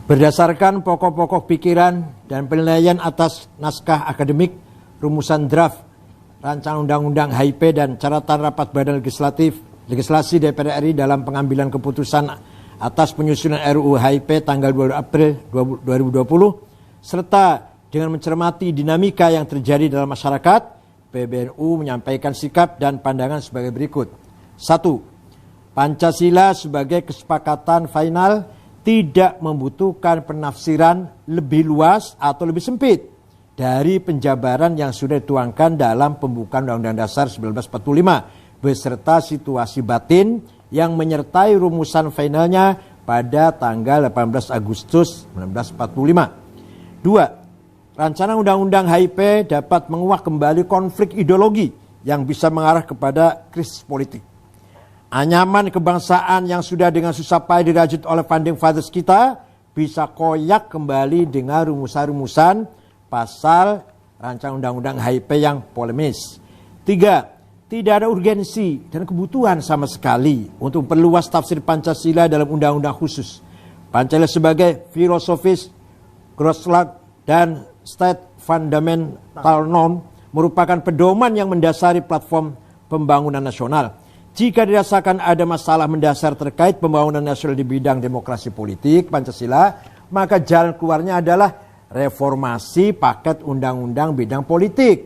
Berdasarkan pokok-pokok pikiran dan penilaian atas naskah akademik, rumusan draft rancangan undang-undang HIP dan catatan rapat Badan Legislasi DPR RI dalam pengambilan keputusan atas penyusunan RUU HIP tanggal 2 April 2020, serta dengan mencermati dinamika yang terjadi dalam masyarakat, PBNU menyampaikan sikap dan pandangan sebagai berikut. 1. Pancasila sebagai kesepakatan final tidak membutuhkan penafsiran lebih luas atau lebih sempit dari penjabaran yang sudah dituangkan dalam pembukaan Undang-Undang Dasar 1945 beserta situasi batin yang menyertai rumusan finalnya pada tanggal 18 Agustus 1945. 2. Rancangan Undang-Undang HIP dapat menguak kembali konflik ideologi yang bisa mengarah kepada krisis politik. Anyaman kebangsaan yang sudah dengan susah payah dirajut oleh founding fathers kita bisa koyak kembali dengan rumusan-rumusan pasal rancangan undang-undang HIP yang polemis. 3. Tidak ada urgensi dan kebutuhan sama sekali untuk memperluas tafsir Pancasila dalam undang-undang khusus. Pancasila sebagai filosofis, groundwork dan state fundamental norm merupakan pedoman yang mendasari platform pembangunan nasional. Jika dirasakan ada masalah mendasar terkait pembangunan nasional di bidang demokrasi politik Pancasila, maka jalan keluarnya adalah reformasi paket undang-undang bidang politik,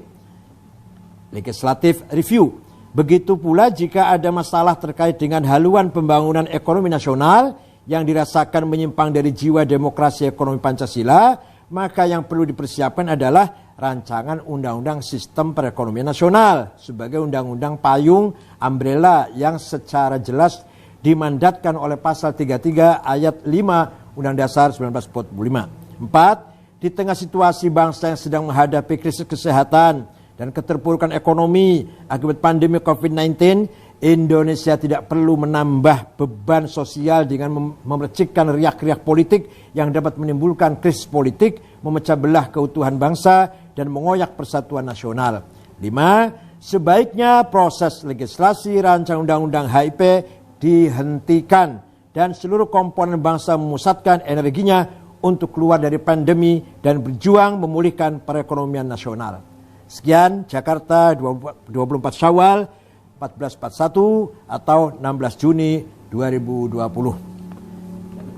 legislative review. Begitu pula jika ada masalah terkait dengan haluan pembangunan ekonomi nasional yang dirasakan menyimpang dari jiwa demokrasi ekonomi Pancasila, maka yang perlu dipersiapkan adalah rancangan undang-undang sistem perekonomian nasional sebagai undang-undang payung umbrella yang secara jelas dimandatkan oleh pasal 33 ayat 5 Undang Dasar 1945. 4. Di tengah situasi bangsa yang sedang menghadapi krisis kesehatan dan keterpurukan ekonomi akibat pandemi COVID-19, Indonesia tidak perlu menambah beban sosial dengan memercikkan riak-riak politik yang dapat menimbulkan krisis politik, memecah belah keutuhan bangsa, dan mengoyak persatuan nasional. 5. Sebaiknya proses legislasi rancangan undang-undang HIP dihentikan dan seluruh komponen bangsa memusatkan energinya untuk keluar dari pandemi dan berjuang memulihkan perekonomian nasional. Sekian, Jakarta 24 Syawal 1441 atau 16 Juni 2020.